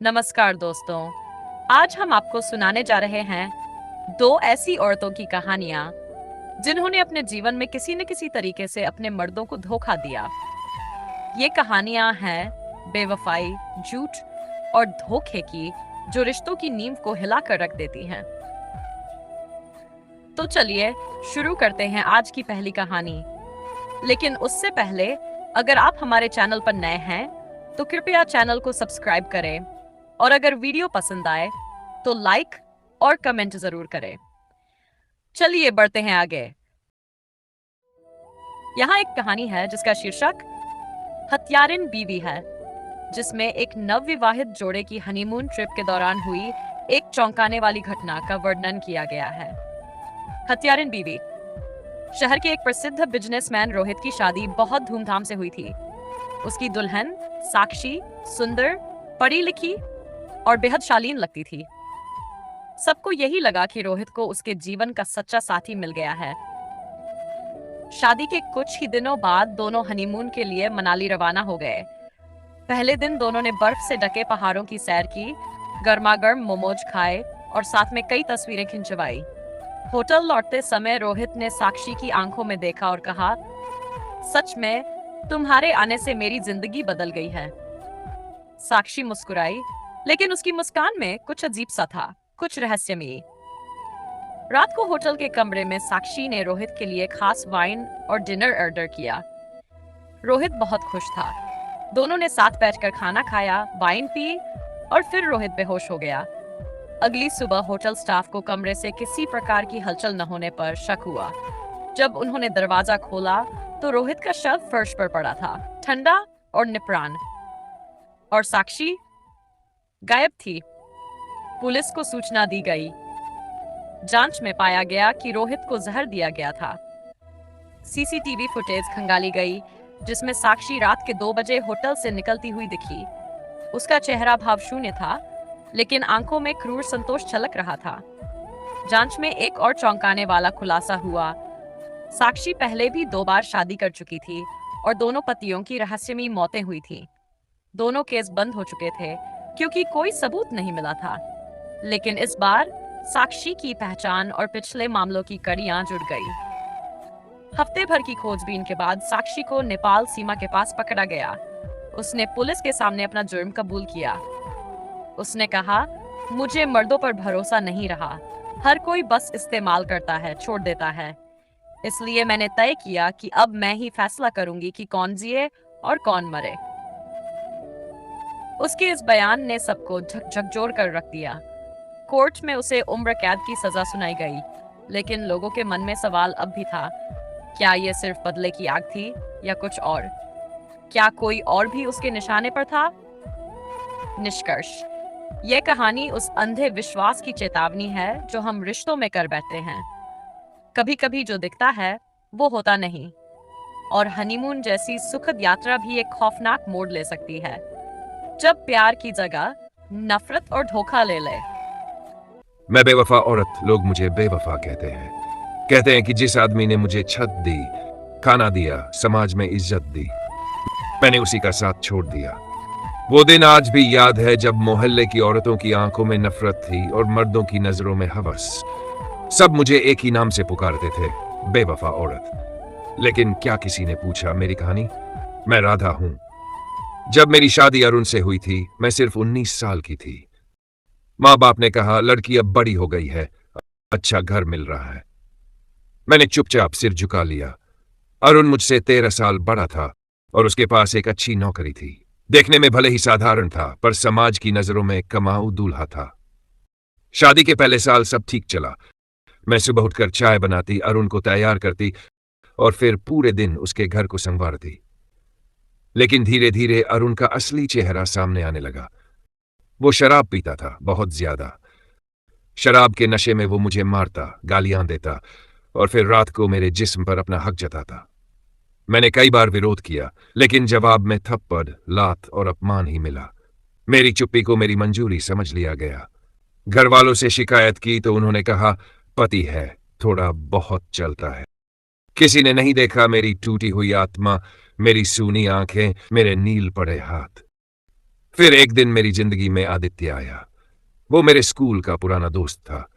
नमस्कार दोस्तों। आज हम आपको सुनाने जा रहे हैं दो ऐसी औरतों की कहानियां जिन्होंने अपने जीवन में किसी न किसी तरीके से अपने मर्दों को धोखा दिया। ये कहानियां हैं बेवफाई, झूठ और धोखे की, जो रिश्तों की नींव को हिला कर रख देती हैं। तो चलिए शुरू करते हैं आज की पहली कहानी। लेकिन उससे पहले, अगर आप हमारे चैनल पर नए हैं तो कृपया चैनल को सब्सक्राइब करें, और अगर वीडियो पसंद आए तो लाइक और कमेंट जरूर करें। चलिए बढ़ते हैं आगे। यहाँ एक कहानी है जिसका शीर्षक हत्यारिन बीवी है, जिसमें एक नवविवाहित जोड़े की हनीमून ट्रिप के दौरान हुई एक चौंकाने वाली घटना का वर्णन किया गया है। हत्यारिन बीवी। शहर के एक प्रसिद्ध बिजनेसमैन रोहित की शादी बहुत धूमधाम से हुई थी। उसकी दुल्हन साक्षी सुंदर, पढ़ी लिखी और बेहद शालीन लगती थी। सबको यही लगा कि रोहित को उसके जीवन का सच्चा साथी मिल गया है। शादी के कुछ ही दिनों बाद दोनों हनीमून के लिए मनाली रवाना हो गए। पहले दिन दोनों ने बर्फ से ढके पहाड़ों की सैर की, गर्मागर्म मोमोज खाए और साथ में कई तस्वीरें खिंचवाई। होटल लौटते समय रोहित ने साक्षी की आंखों में देखा और कहा, सच में तुम्हारे आने से मेरी जिंदगी बदल गई है। साक्षी मुस्कुराई, लेकिन उसकी मुस्कान में कुछ अजीब सा था, कुछ रहस्यमयी। रात को होटल के कमरे में साक्षी ने रोहित के लिए खास वाइन और डिनर ऑर्डर किया। रोहित बहुत खुश था। दोनों ने साथ बैठकर खाना खाया, वाइन पी और फिर रोहित बेहोश हो गया। अगली सुबह होटल स्टाफ को कमरे से किसी प्रकार की हलचल न होने पर शक हुआ। जब उन्होंने दरवाजा खोला तो रोहित का शव फर्श पर पड़ा था, ठंडा और निप्राण। और साक्षी गायब थी। पुलिस को सूचना दी गई। जांच में पाया गया कि रोहित को जहर दिया गया था। सीसीटीवी फुटेज खंगाली गई, जिसमें साक्षी रात के 2 बजे होटल से निकलती हुई दिखी। उसका चेहरा भाव शून्य था, लेकिन आंखों में क्रूर संतोष छलक रहा था। जांच में एक और चौंकाने वाला खुलासा हुआ। साक्षी पहले भी 2 बार शादी कर चुकी थी और दोनों पतियों की रहस्यमयी मौतें हुई थी। दोनों केस बंद हो चुके थे क्योंकि कोई सबूत नहीं मिला था। लेकिन इस बार साक्षी की पहचान और पिछले मामलों की कड़ियां जुड़ गई। हफ्ते भर की खोजबीन के बाद साक्षी को नेपाल सीमा के पास पकड़ा गया। उसने पुलिस के सामने अपना जुर्म कबूल किया। उसने कहा, मुझे मर्दों पर भरोसा नहीं रहा। हर कोई बस इस्तेमाल करता है, छोड़ देता है। इसलिए मैंने तय किया कि अब मैं ही फैसला करूंगी कि कौन जिए और कौन मरे। उसके इस बयान ने सबको झकझोर कर रख दिया। कोर्ट में उसे उम्र कैद की सजा सुनाई गई, लेकिन लोगों के मन में सवाल अब भी था, क्या यह सिर्फ बदले की आग थी या कुछ और? क्या कोई और भी उसके निशाने पर था? निष्कर्ष, यह कहानी उस अंधे विश्वास की चेतावनी है जो हम रिश्तों में कर बैठते हैं। कभी कभी जो दिखता है वो होता नहीं, और हनीमून जैसी सुखद यात्रा भी एक खौफनाक मोड़ ले सकती है, जब प्यार की जगह नफरत और धोखा ले ले। मैं बेवफा औरत, लोग मुझे बेवफा कहते हैं। कहते हैं कि जिस आदमी ने मुझे छत दी, खाना दिया, समाज में इज्जत दी, मैंने उसी का साथ छोड़ दिया। वो दिन आज भी याद है जब मोहल्ले की औरतों की आंखों में नफरत थी और मर्दों की नजरों में हवस। सब मुझे एक ही नाम से पुकारते थे, बेवफा औरत। लेकिन क्या किसी ने पूछा मेरी कहानी? मैं राधा हूं। जब मेरी शादी अरुण से हुई थी, मैं सिर्फ 19 साल की थी। माँ बाप ने कहा, लड़की अब बड़ी हो गई है, अच्छा घर मिल रहा है। मैंने चुपचाप सिर झुका लिया। अरुण मुझसे 13 साल बड़ा था और उसके पास एक अच्छी नौकरी थी। देखने में भले ही साधारण था, पर समाज की नजरों में कमाऊ दूल्हा था। शादी के पहले साल सब ठीक चला। मैं सुबह उठकर चाय बनाती, अरुण को तैयार करती और फिर पूरे दिन उसके घर को संवारती। लेकिन धीरे धीरे अरुण का असली चेहरा सामने आने लगा। वो शराब पीता था, बहुत ज्यादा। शराब के नशे में वो मुझे मारता, गालियां देता और फिर रात को मेरे जिस्म पर अपना हक जताता। मैंने कई बार विरोध किया, लेकिन जवाब में थप्पड़, लात और अपमान ही मिला। मेरी चुप्पी को मेरी मंजूरी समझ लिया गया। घर वालों से शिकायत की तो उन्होंने कहा, पति है, थोड़ा बहुत चलता है। किसी ने नहीं देखा मेरी टूटी हुई आत्मा, मेरी सूनी आंखें, मेरे नील पड़े हाथ। फिर एक दिन मेरी जिंदगी में आदित्य आया। वो मेरे स्कूल का पुराना दोस्त था।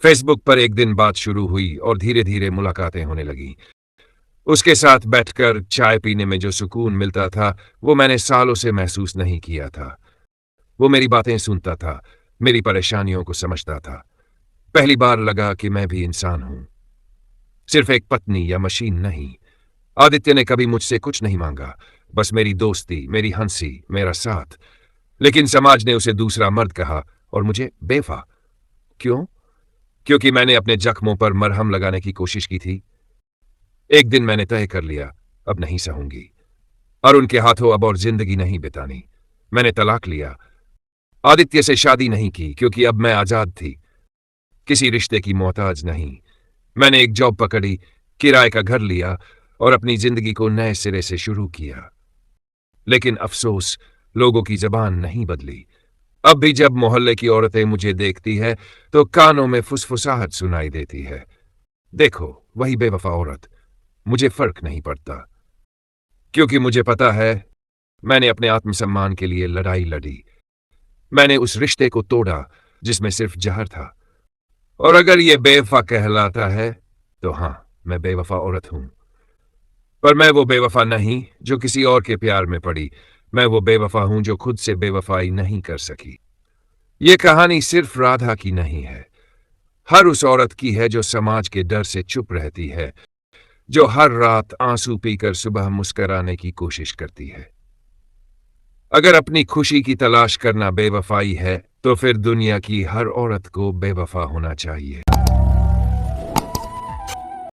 फेसबुक पर एक दिन बात शुरू हुई और धीरे धीरे मुलाकातें होने लगी। उसके साथ बैठकर चाय पीने में जो सुकून मिलता था वो मैंने सालों से महसूस नहीं किया था। वो मेरी बातें सुनता था, मेरी परेशानियों को समझता था। पहली बार लगा कि मैं भी इंसान हूं, सिर्फ एक पत्नी या मशीन नहीं। आदित्य ने कभी मुझसे कुछ नहीं मांगा, बस मेरी दोस्ती, मेरी हंसी, मेरा साथ। लेकिन समाज ने उसे दूसरा मर्द कहा और मुझे बेवफा। क्यों? क्योंकि मैंने अपने जख्मों पर मरहम लगाने की कोशिश की थी। एक दिन मैंने तय कर लिया, अब नहीं सहूंगी और उनके हाथों अब और जिंदगी नहीं बितानी। मैंने तलाक लिया। आदित्य से शादी नहीं की क्योंकि अब मैं आजाद थी, किसी रिश्ते की मोहताज नहीं। मैंने एक जॉब पकड़ी, किराए का घर लिया और अपनी जिंदगी को नए सिरे से शुरू किया। लेकिन अफसोस, लोगों की जबान नहीं बदली। अब भी जब मोहल्ले की औरतें मुझे देखती है तो कानों में फुसफुसाहट सुनाई देती है, देखो वही बेवफा औरत। मुझे फर्क नहीं पड़ता, क्योंकि मुझे पता है मैंने अपने आत्मसम्मान के लिए लड़ाई लड़ी। मैंने उस रिश्ते को तोड़ा जिसमें सिर्फ जहर था। और अगर ये बेवफा कहलाता है तो हां, मैं बेवफा औरत हूं। पर मैं वो बेवफा नहीं जो किसी और के प्यार में पड़ी। मैं वो बेवफा हूं जो खुद से बेवफाई नहीं कर सकी। ये कहानी सिर्फ राधा की नहीं है, हर उस औरत की है जो समाज के डर से चुप रहती है, जो हर रात आंसू पीकर सुबह मुस्कराने की कोशिश करती है। अगर अपनी खुशी की तलाश करना बेवफाई है तो फिर दुनिया की हर औरत को बेवफा होना चाहिए।